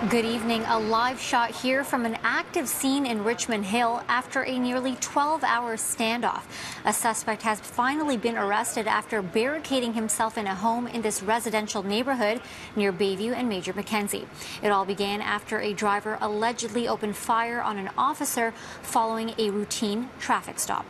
Good evening. A live shot here from an active scene in Richmond Hill after a nearly 12-hour standoff. A suspect has finally been arrested after barricading himself in a home in this residential neighborhood near Bayview and Major Mackenzie. It all began after a driver allegedly opened fire on an officer following a routine traffic stop.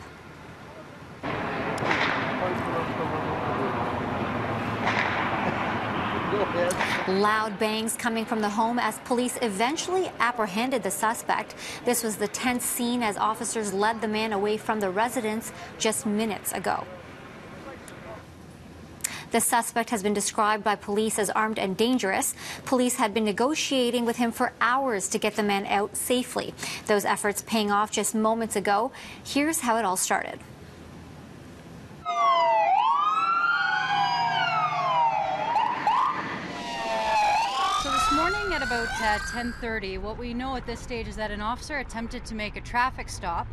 Loud bangs coming from the home as police eventually apprehended the suspect. This was the tense scene as officers led the man away from the residence just minutes ago. The suspect has been described by police as armed and dangerous. Police had been negotiating with him for hours to get the man out safely. Those efforts paying off just moments ago. Here's how it all started. This morning at about 10:30, what we know at this stage is that an officer attempted to make a traffic stop,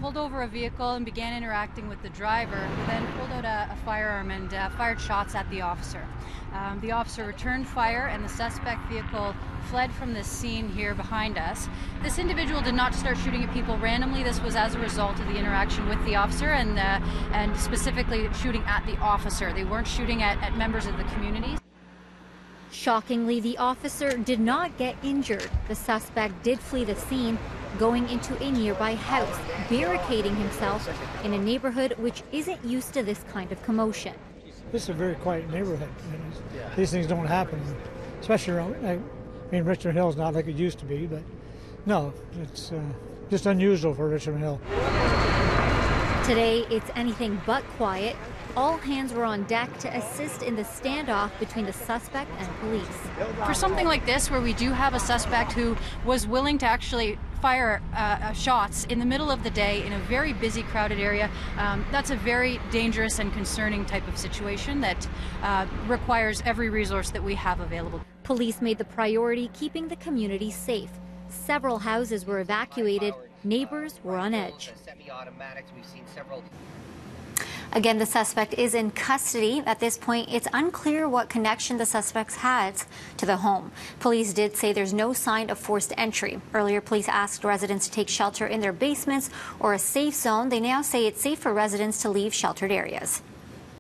pulled over a vehicle and began interacting with the driver, who then pulled out a firearm and fired shots at the officer. The officer returned fire and the suspect vehicle fled from this scene here behind us. This individual did not start shooting at people randomly. This was as a result of the interaction with the officer and specifically shooting at the officer. They weren't shooting at members of the community. Shockingly, the officer did not get injured. The suspect did flee the scene, going into a nearby house, barricading himself in a neighborhood which isn't used to this kind of commotion. This is a very quiet neighborhood. These things don't happen, especially around, Richmond Hill is not like it used to be, but no, it's just unusual for Richmond Hill. Today, it's anything but quiet. All hands were on deck to assist in the standoff between the suspect and police. For something like this, where we do have a suspect who was willing to actually fire shots in the middle of the day in a very busy, crowded area, that's a very dangerous and concerning type of situation that requires every resource that we have available. Police made the priority keeping the community safe. Several houses were evacuated. Neighbors were on edge. Again, the suspect is in custody. At this point, it's unclear what connection the suspect has to the home. Police did say there's no sign of forced entry. Earlier, police asked residents to take shelter in their basements or a safe zone. They now say it's safe for residents to leave sheltered areas.